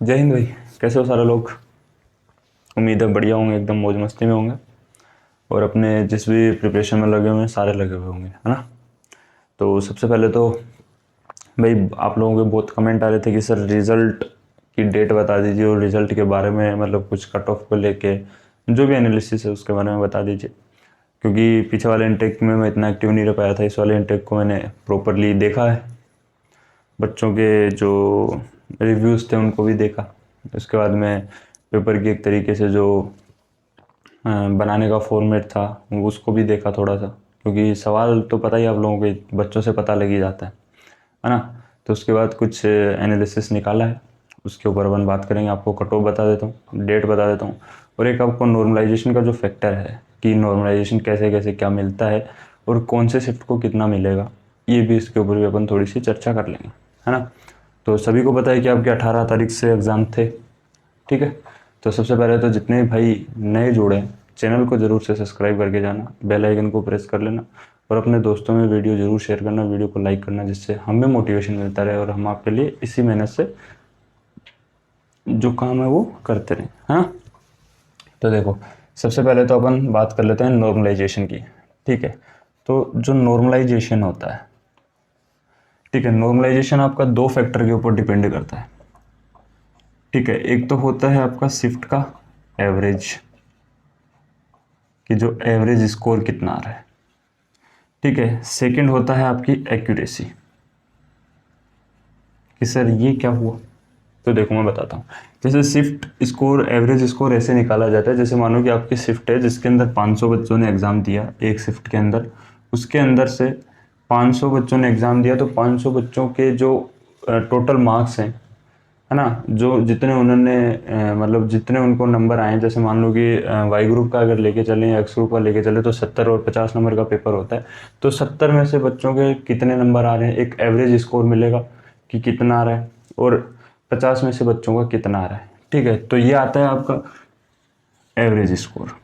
जय हिंद भाई। कैसे हो सारे लोग? उम्मीद है बढ़िया होंगे, एकदम मौज मस्ती में होंगे और अपने जिस भी प्रिपरेशन में लगे हुए हैं सारे लगे हुए होंगे, है ना। तो सबसे पहले तो भाई आप लोगों के बहुत कमेंट आ रहे थे कि सर रिज़ल्ट की डेट बता दीजिए और रिज़ल्ट के बारे में, मतलब कुछ कट ऑफ को लेके जो भी एनालिसिस है उसके बारे में बता दीजिए, क्योंकि पीछे वाले इंटेक में मैं इतना एक्टिव नहीं रह पाया था। इस वाले इंटेक को मैंने प्रॉपरली देखा है, बच्चों के जो रिव्यूज़ थे उनको भी देखा। उसके बाद में पेपर की एक तरीके से जो बनाने का फॉर्मेट था उसको भी देखा थोड़ा सा, क्योंकि सवाल तो पता ही आप लोगों के बच्चों से पता लग ही जाता है ना। तो उसके बाद कुछ एनालिसिस निकाला है, उसके ऊपर अपन बात करेंगे। आपको कट ऑफ बता देता हूँ, डेट बता देता हूँ, और एक आपको नॉर्मलाइजेशन का जो फैक्टर है कि नॉर्मलाइजेशन कैसे कैसे क्या मिलता है और कौन से शिफ्ट को कितना मिलेगा, ये भी इसके ऊपर भी अपन थोड़ी सी चर्चा कर लेंगे, है ना। तो सभी को पता है कि आपके 18 तारीख से एग्ज़ाम थे, ठीक है। तो सबसे पहले तो जितने भाई नए जुड़े हैं चैनल को ज़रूर से सब्सक्राइब करके जाना, बेल आइकन को प्रेस कर लेना और अपने दोस्तों में वीडियो ज़रूर शेयर करना, वीडियो को लाइक करना, जिससे हमें मोटिवेशन मिलता रहे और हम आपके लिए इसी मेहनत से जो काम है वो करते रहें, हाँ। तो देखो, सबसे पहले तो अपन बात कर लेते हैं नॉर्मलाइजेशन की, ठीक है। तो जो नॉर्मलाइजेशन होता है, ठीक है, नॉर्मलाइजेशन आपका दो फैक्टर के ऊपर डिपेंड करता है, ठीक है। एक तो होता है आपका शिफ्ट का एवरेज, कि जो एवरेज स्कोर कितना आ रहा है, ठीक है। सेकंड होता है आपकी एक्यूरेसी, कि सर ये क्या हुआ। तो देखो मैं बताता हूँ। जैसे शिफ्ट स्कोर, एवरेज स्कोर ऐसे निकाला जाता है, जैसे मानो कि आपकी शिफ्ट है जिसके अंदर 500 बच्चों ने एग्ज़ाम दिया एक शिफ्ट के अंदर, उसके अंदर से 500 बच्चों ने एग्ज़ाम दिया, तो 500 बच्चों के जो टोटल मार्क्स हैं, है ना, जो जितने उन्होंने मतलब जितने उनको नंबर आए, जैसे मान लो कि वाई ग्रुप का अगर लेके चलें या एक्स ग्रुप का लेके चले तो 70 और 50 नंबर का पेपर होता है। तो 70 में से बच्चों के कितने नंबर आ रहे हैं, एक एवरेज स्कोर मिलेगा कि कितना आ रहा है, और 50 में से बच्चों का कितना आ रहा है, ठीक है। तो ये आता है आपका एवरेज स्कोर।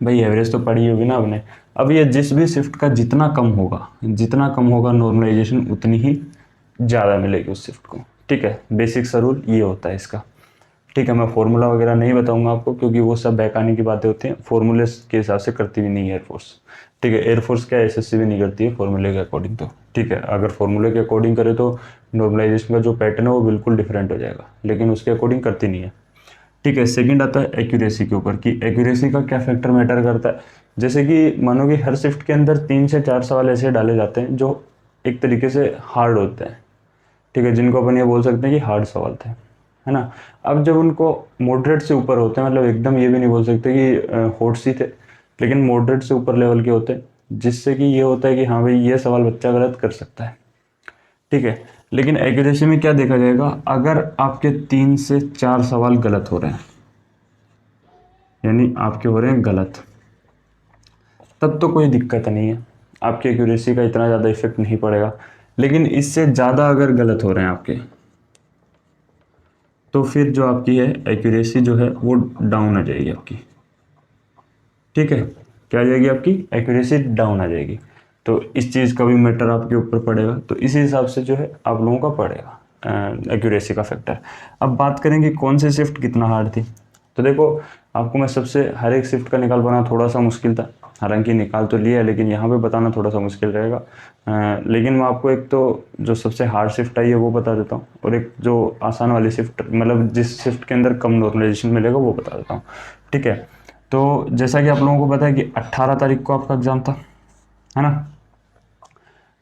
भाई एवरेज तो पढ़ी होगी ना आपने। अब ये जिस भी शिफ्ट का जितना कम होगा, जितना कम होगा नॉर्मलाइजेशन उतनी ही ज़्यादा मिलेगी उस शिफ्ट को, ठीक है। बेसिक सा रूल ये होता है इसका, ठीक है। मैं फार्मूला वगैरह नहीं बताऊंगा आपको, क्योंकि वो सब बहकाने की बातें होती हैं, फार्मूले के हिसाब से करती भी नहीं है एयरफोर्स, ठीक है। एयरफोर्स क्या एसएससी भी नहीं करती है फार्मूले के अकॉर्डिंग, तो ठीक है। अगर फार्मूले के अकॉर्डिंग करे तो नॉर्मलाइजेशन का जो पैटर्न है वो बिल्कुल डिफरेंट हो जाएगा, लेकिन उसके अकॉर्डिंग करती नहीं है, ठीक है। सेकंड आता है एक्यूरेसी के ऊपर, कि एक्यूरेसी का क्या फैक्टर मैटर करता है। जैसे कि मानो कि हर शिफ्ट के अंदर 3 से 4 सवाल ऐसे डाले जाते हैं जो एक तरीके से हार्ड होते हैं, ठीक है, जिनको अपन ये बोल सकते हैं कि हार्ड सवाल थे, है ना। अब जब उनको मॉडरेट से ऊपर होते हैं, मतलब एकदम ये भी नहीं बोल सकते कि हॉट सी थे, लेकिन मॉडरेट से ऊपर लेवल के होते हैं, जिससे कि ये होता है कि हाँ भाई ये सवाल बच्चा गलत कर सकता है, ठीक है। लेकिन एक्यूरेसी में क्या देखा जाएगा, अगर आपके 3 से 4 सवाल गलत हो रहे हैं, यानी आपके हो रहे हैं गलत, तब तो कोई दिक्कत नहीं है, आपकी एक्यूरेसी का इतना ज़्यादा इफेक्ट नहीं पड़ेगा। लेकिन इससे ज़्यादा अगर गलत हो रहे हैं आपके, तो फिर जो आपकी है एक्यूरेसी जो है वो डाउन आ जाएगी आपकी, ठीक है। क्या आ जाएगी आपकी एक्यूरेसी डाउन आ जाएगी। तो इस चीज़ का भी मैटर आपके ऊपर पड़ेगा, तो इसी हिसाब से जो है आप लोगों का पड़ेगा एक्यूरेसी का फैक्टर। अब बात करेंगे कौन सी शिफ्ट कितना हार्ड थी। तो देखो, आपको मैं सबसे हर एक शिफ्ट का निकाल पाना थोड़ा सा मुश्किल था, हालांकि निकाल तो लिया है, लेकिन यहाँ पे बताना थोड़ा सा मुश्किल रहेगा। लेकिन मैं आपको एक तो जो सबसे हार्ड शिफ्ट आई है वो बता देता हूँ, और एक जो आसान वाली शिफ्ट, मतलब जिस शिफ्ट के अंदर कम नॉर्मलाइजेशन मिलेगा वो बता देता हूँ, ठीक है। तो जैसा कि आप लोगों को पता है कि 18 तारीख को आपका एग्ज़ाम था, है ना।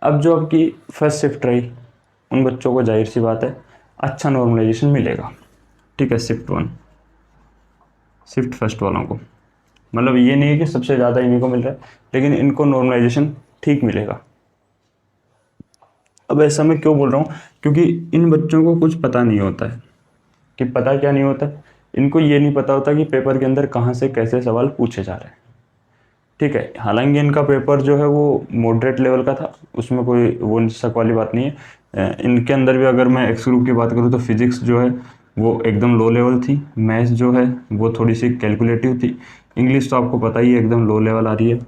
अब जो आपकी फर्स्ट शिफ्ट रही, उन बच्चों को जाहिर सी बात है अच्छा नॉर्मलाइजेशन मिलेगा, ठीक है। शिफ्ट वन, शिफ्ट फर्स्ट वालों को, मतलब ये नहीं है कि सबसे ज़्यादा इन्हीं को मिल रहा है, लेकिन इनको नॉर्मलाइजेशन ठीक मिलेगा। अब ऐसा मैं क्यों बोल रहा हूँ, क्योंकि इन बच्चों को कुछ पता नहीं होता है, कि पता क्या नहीं होता है, इनको ये नहीं पता होता कि पेपर के अंदर कहाँ से कैसे सवाल पूछे जा रहे हैं, ठीक है। हालांकि इनका पेपर जो है वो मॉडरेट लेवल का था, उसमें कोई वो शक वाली बात नहीं है। इनके अंदर भी अगर मैं एक्स ग्रुप की बात करूँ तो फिजिक्स जो है वो एकदम लो लेवल थी, मैथ्स जो है वो थोड़ी सी कैलकुलेटिव थी, इंग्लिश तो आपको पता ही है एकदम लो लेवल आ रही है।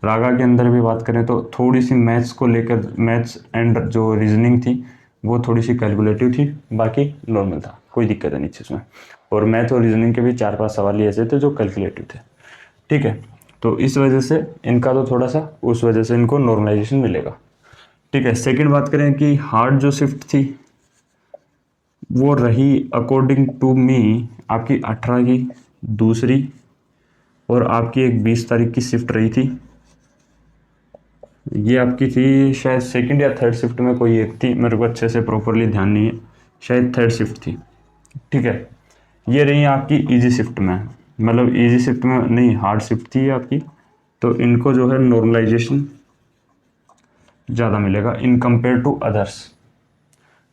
रागा के अंदर भी बात करें तो थोड़ी सी मैथ्स को लेकर, मैथ्स एंड जो रीजनिंग थी वो थोड़ी सी कैलकुलेटिव थी, बाकी नॉर्मल था, कोई दिक्कत नहीं थी उसमें। और मैथ और रीजनिंग के भी 4-5 सवाल ही ऐसे थे जो कैलकुलेटिव थे, ठीक है। तो इस वजह से इनका तो थोड़ा सा उस वजह से इनको नॉर्मलाइजेशन मिलेगा, ठीक है। सेकंड बात करें कि हार्ड जो शिफ्ट थी वो रही अकॉर्डिंग टू मी आपकी 18 की दूसरी, और आपकी एक 20 तारीख की शिफ्ट रही थी। ये आपकी थी शायद सेकंड या थर्ड शिफ्ट में कोई एक थी, मेरे को अच्छे से प्रॉपरली ध्यान नहीं है, शायद थर्ड शिफ्ट थी, ठीक है। ये रही आपकी इजी शिफ्ट में, मतलब इजी शिफ्ट में नहीं, हार्ड शिफ्ट थी आपकी। तो इनको जो है नॉर्मलाइजेशन ज़्यादा मिलेगा इन कंपेयर टू अदर्स,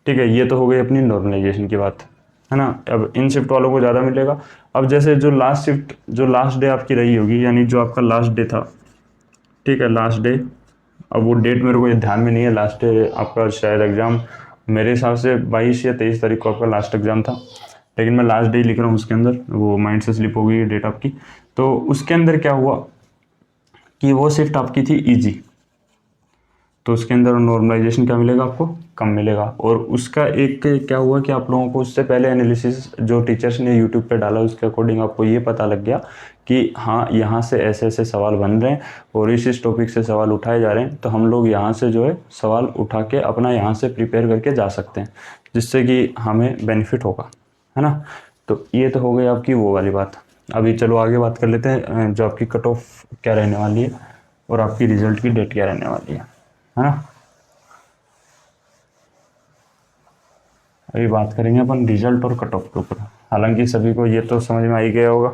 ठीक है। ये तो हो गई अपनी नॉर्मलाइजेशन की बात, है ना। अब इन शिफ्ट वालों को ज़्यादा मिलेगा। अब जैसे जो लास्ट शिफ्ट, जो लास्ट डे आपकी रही होगी, यानी जो आपका लास्ट डे था, ठीक है, लास्ट डे, अब वो डेट मेरे को ये ध्यान में नहीं है, लास्ट डे आपका शायद एग्ज़ाम मेरे हिसाब से 22 या 23 तारीख को आपका लास्ट एग्ज़ाम था, लेकिन मैं लास्ट डे ही लिख रहा हूँ, उसके अंदर वो माइंड से स्लिप हो गई डेट आपकी। तो उसके अंदर क्या हुआ कि वो शिफ्ट आपकी थी ईजी, तो उसके अंदर नॉर्मलाइजेशन क्या मिलेगा आपको, कम मिलेगा। और उसका एक क्या हुआ कि आप लोगों को उससे पहले एनालिसिस जो टीचर्स ने यूट्यूब पे डाला उसके अकॉर्डिंग आपको ये पता लग गया कि हाँ यहाँ से ऐसे ऐसे सवाल बन रहे हैं और इस टॉपिक से सवाल उठाए जा रहे हैं, तो हम लोग यहाँ से जो है सवाल उठा के अपना यहाँ से प्रिपेयर करके जा सकते हैं, जिससे कि हमें बेनिफिट होगा, है ना। तो ये तो हो गई आपकी वो वाली बात। अभी चलो आगे बात कर लेते हैं जो आपकी कट ऑफ क्या रहने वाली है और आपकी रिजल्ट की डेट क्या रहने वाली है ना। अभी बात करेंगे अपन रिजल्ट और कट ऑफ के ऊपर। हालांकि सभी को ये तो समझ में आ ही गया होगा,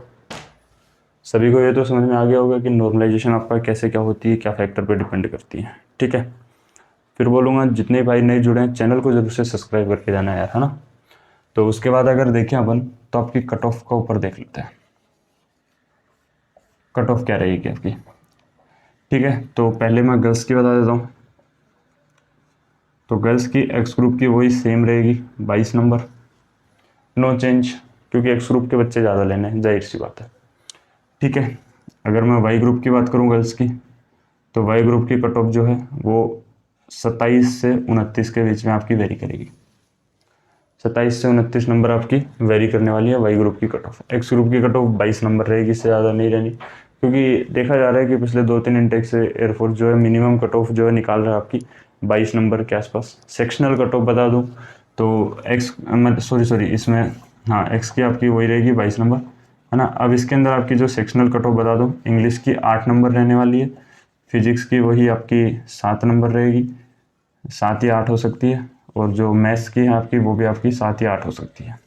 सभी को ये तो समझ में आ गया होगा कि नॉर्मलाइजेशन आपका कैसे क्या होती है, क्या फैक्टर पे डिपेंड करती है, ठीक है। फिर बोलूँगा जितने भाई नए जुड़े हैं चैनल को जरूर से सब्सक्राइब करके जाना यार, है ना। तो उसके बाद अगर देखें अपन तो आपकी कट ऑफ का ऊपर देख लेते हैं, कट ऑफ क्या रहेगी आपकी, ठीक है। तो पहले मैं गर्ल्स की बता देता हूँ। तो गर्ल्स की एक्स ग्रुप की वही सेम रहेगी 22 नंबर, नो चेंज, क्योंकि एक्स ग्रुप के बच्चे ज़्यादा लेने हैं, जाहिर सी बात है, ठीक है। अगर मैं वाई ग्रुप की बात करूँ गर्ल्स की, तो वाई ग्रुप की कट ऑफ जो है वो 27 से 29 के बीच में आपकी वेरी करेगी। 27 से 29 नंबर आपकी वेरी करने वाली है वाई ग्रुप की कट ऑफ। एक्स ग्रुप की कट ऑफ 22 नंबर रहेगी, इससे ज़्यादा नहीं रहनी, क्योंकि देखा जा रहा है कि पिछले 2-3 इंटेक से एयरफोर्स जो है मिनिमम कट ऑफ जो है निकाल रहा है आपकी 22 नंबर के आसपास। सेक्शनल कट ऑफ बता दूँ तो एक्स सॉरी इसमें, हाँ, एक्स की आपकी वही रहेगी 22 नंबर, है ना। अब इसके अंदर आपकी जो सेक्शनल कट ऑफ बता दूँ, इंग्लिश की 8 नंबर रहने वाली है, फिजिक्स की वही आपकी 7 नंबर रहेगी, 7 या 8 हो सकती है, और जो मैथ्स की है आपकी वो भी आपकी 7 या 8 हो सकती है,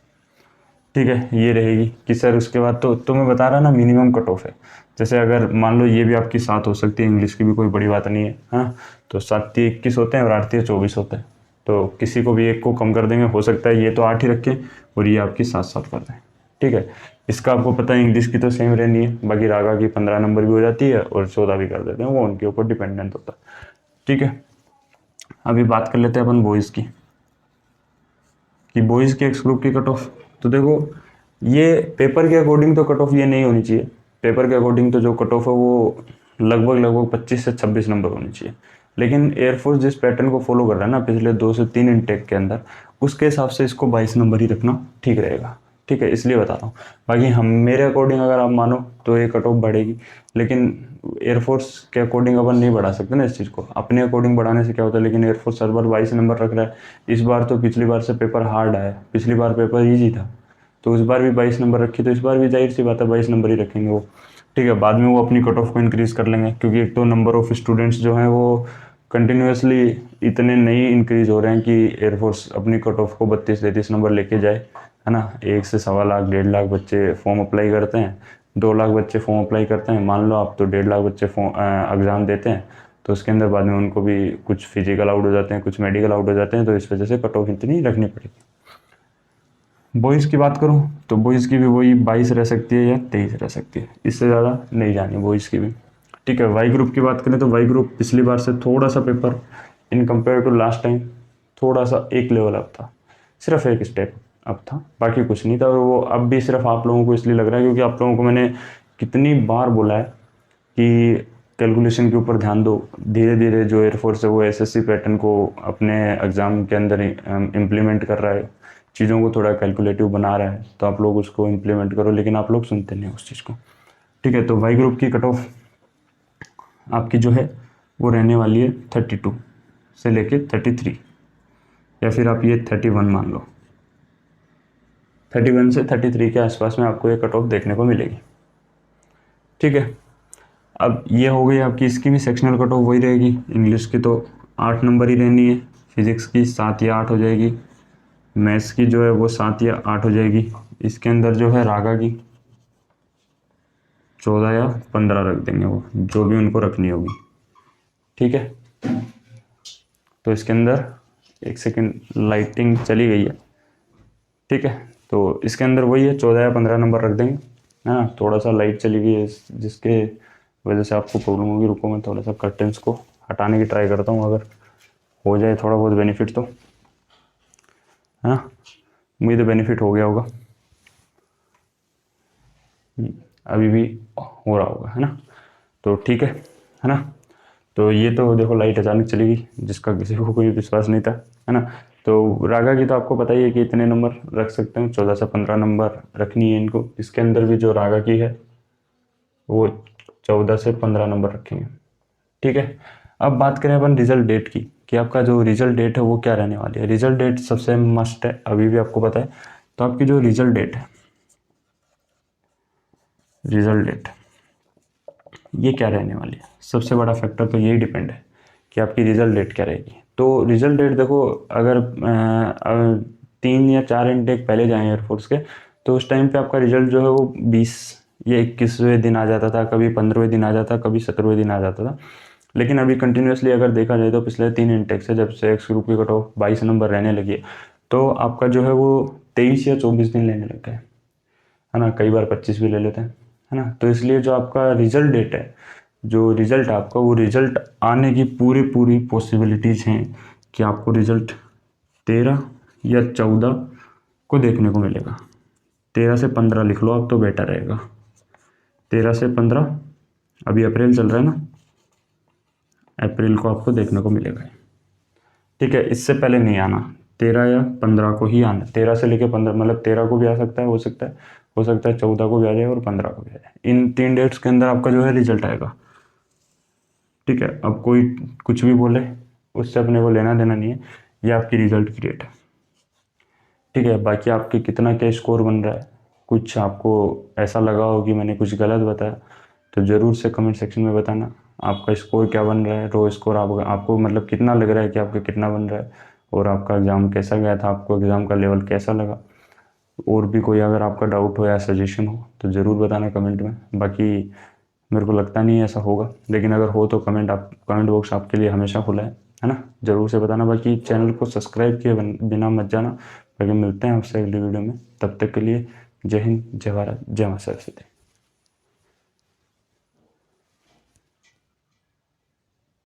ठीक है। ये रहेगी कि सर उसके बाद तो मैं बता रहा ना मिनिमम कट ऑफ है। जैसे अगर मान लो ये भी आपकी 7 हो सकती है, इंग्लिश की भी कोई बड़ी बात नहीं है, हाँ। तो 7-21 होते हैं और 8-24 होते हैं, तो किसी को भी एक को कम कर देंगे, हो सकता है ये तो 8 ही रखें और ये आपकी 7-7 कर दें, ठीक है। इसका आपको पता है इंग्लिश की तो सेम रहनी है, बाकी रागा की 15 नंबर भी हो जाती है और 14 भी कर देते हैं, वो उनके ऊपर डिपेंडेंट होता है, ठीक है। अभी बात कर लेते हैं अपन बॉयज़ की, कि बॉयज़ के एक्स ग्रुप की कट ऑफ। तो देखो ये पेपर के अकॉर्डिंग तो कट ऑफ ये नहीं होनी चाहिए, पेपर के अकॉर्डिंग तो जो कट ऑफ है वो लगभग 25 से 26 नंबर होनी चाहिए, लेकिन एयरफोर्स जिस पैटर्न को फॉलो कर रहा है ना पिछले 2 से 3 इनटेक के अंदर, उसके हिसाब से इसको 22 नंबर ही रखना ठीक रहेगा, ठीक है, इसलिए बता रहा हूँ। बाकी हम मेरे अकॉर्डिंग अगर आप मानो तो ये कट ऑफ बढ़ेगी, लेकिन एयरफोर्स के अकॉर्डिंग अपन नहीं बढ़ा सकते ना इस चीज़ को, अपने अकॉर्डिंग बढ़ाने से क्या होता है। लेकिन एयरफोर्स हर बार 22 नंबर रख रहा है, इस बार तो पिछली बार से पेपर हार्ड आया, पिछली बार पेपर ईजी था, तो इस बार भी 22 नंबर रखी, तो इस बार भी जाहिर सी बात है 22 नंबर ही रखेंगे वो, ठीक है। बाद में वो अपनी कट ऑफ को इंक्रीज कर लेंगे, क्योंकि एक तो नंबर ऑफ स्टूडेंट्स जो हैं वो कंटिन्यूसली इतने नहीं इंक्रीज हो रहे हैं कि एयरफोर्स अपनी कट ऑफ को 32-33 नंबर लेके जाए, है ना। 1 से 1.25 लाख 1.5 लाख बच्चे फॉर्म अप्लाई करते हैं, 2 लाख बच्चे फॉर्म अप्लाई करते हैं, मान लो आप, तो 1.5 लाख बच्चे एग्ज़ाम देते हैं, तो उसके अंदर बाद में उनको भी कुछ फिजिकल आउट हो जाते हैं, कुछ मेडिकल आउट हो जाते हैं, तो इस वजह से कट ऑफ इतनी रखनी पड़ेगी। बॉयज़ की बात करूँ तो बॉयज़ की भी वही 22 रह सकती है या 23 रह सकती है, इससे ज़्यादा नहीं जानी बॉयज़ की भी, ठीक है। वाई ग्रुप की बात करें तो वाई ग्रुप पिछली बार से थोड़ा सा paper in compare to last time थोड़ा सा एक लेवल अप था, सिर्फ एक स्टेप अप था, बाकी कुछ नहीं था। और वो अब भी सिर्फ आप लोगों को इसलिए लग रहा है क्योंकि आप लोगों को मैंने कितनी बार बोला है कि कैलकुलेशन के ऊपर ध्यान दो, धीरे धीरे जो एयरफोर्स है वो एसएससी पैटर्न को अपने एग्ज़ाम के अंदर इम्प्लीमेंट कर रहा है, चीज़ों को थोड़ा कैलकुलेटिव बना रहा है, तो आप लोग उसको इम्प्लीमेंट करो, लेकिन आप लोग सुनते नहीं उस चीज़ को। ठीक है, तो वाई ग्रुप की कट ऑफ आपकी जो है वो रहने वाली है 32 से लेके 33, या फिर आप ये 31 मान लो। 31 से 33 के आसपास में आपको ये कट ऑफ देखने को मिलेगी। ठीक है, अब ये हो गई आपकी, इसकी भी सेक्शनल कट ऑफ वही रहेगी। इंग्लिश की तो 8 नंबर ही रहनी है, फिजिक्स की 7 या 8 हो जाएगी, मैथ्स की जो है वो 7 या 8 हो जाएगी। इसके अंदर जो है रागा की 14 या 15 रख देंगे, वो जो भी उनको रखनी होगी। ठीक है, तो इसके अंदर एक सेकेंड, लाइटिंग चली गई है। ठीक है, तो इसके अंदर वही है 14 या 15 नंबर रख देंगे, है ना। थोड़ा सा लाइट चली गई है जिसके वजह से आपको प्रॉब्लम होगी। रुको मैं थोड़ा सा कर्टन्स को हटाने की ट्राई करता हूँ, अगर हो जाए थोड़ा बहुत बेनिफिट तो, है ना। उम्मीद है बेनिफिट हो गया होगा, अभी भी हो रहा होगा, है ना। तो ठीक है ना। तो ये तो देखो लाइट अचानक चली गई, जिसका किसी को कोई विश्वास नहीं था, है ना। तो रागा की तो आपको पता ही है कि इतने नंबर रख सकते हैं, 14 से 15 नंबर रखनी है इनको। इसके अंदर भी जो रागा की है वो 14 से 15 नंबर रखेंगे। ठीक है, अब बात करें अपन रिजल्ट डेट की, कि आपका जो रिजल्ट डेट है वो क्या रहने वाली है। रिजल्ट डेट सबसे मस्ट है, अभी भी आपको पता है। तो आपकी जो रिजल्ट डेट है, रिजल्ट डेट ये क्या रहने वाली है, सबसे बड़ा फैक्टर तो यही डिपेंड है कि आपकी रिजल्ट डेट क्या रहेगी। तो रिजल्ट डेट देखो, अगर 3 या 4 इनटेक पहले जाएँ एयरफोर्स के, तो उस टाइम पे आपका रिजल्ट जो है वो 20 या 21वें दिन आ जाता था, कभी 15वें दिन आ जाता, कभी 17वें दिन आ जाता था। लेकिन अभी कंटिन्यूसली अगर देखा जाए तो पिछले 3 इनटेक से, जब से एक्स ग्रुप की कट ऑफ 22 नंबर रहने लगी है, तो आपका जो है वो 23 या 24 दिन लेने लग गए, है ना। कई बार 25 भी ले लेते हैं, है ना। तो इसलिए जो आपका रिजल्ट डेट है, जो रिजल्ट आपका, वो रिजल्ट आने की पूरी पूरी पॉसिबिलिटीज़ हैं कि आपको रिजल्ट 13 या 14 को देखने को मिलेगा। 13 से 15 लिख लो आप तो बेटर रहेगा। 13 से 15, अभी अप्रैल चल रहा है ना, अप्रैल को आपको देखने को मिलेगा। ठीक है, इससे पहले नहीं आना, 13 या 15 को ही आना। 13 से लेकर 15, मतलब 13 को भी आ सकता है, हो सकता है 14 को भी आ जाए और 15 को भी आ जाए। इन 3 डेट्स के अंदर आपका जो है रिजल्ट आएगा। ठीक है, अब कोई कुछ भी बोले उससे अपने को लेना देना नहीं है, ये आपकी रिजल्ट की डेट है। ठीक है, बाकी आपके कितना क्या स्कोर बन रहा है, कुछ आपको ऐसा लगा हो कि मैंने कुछ गलत बताया, तो ज़रूर से कमेंट सेक्शन में बताना। आपका स्कोर क्या बन रहा है, रो स्कोर आपको मतलब कितना लग रहा है कि आपका कितना बन रहा है, और आपका एग्ज़ाम कैसा गया था, आपको एग्ज़ाम का लेवल कैसा लगा। और भी कोई अगर आपका डाउट हो या सजेशन हो तो ज़रूर बताना कमेंट में। बाकी मेरे को लगता नहीं है ऐसा होगा, लेकिन अगर हो तो कमेंट बॉक्स आपके लिए हमेशा खुला है ना। ज़रूर से बताना। बाकी चैनल को सब्सक्राइब किए बिना मत जाना। बाकी मिलते हैं आपसे अगली वीडियो में, तब तक के लिए जय हिंद, जय भारत, जय मां सरस्वती।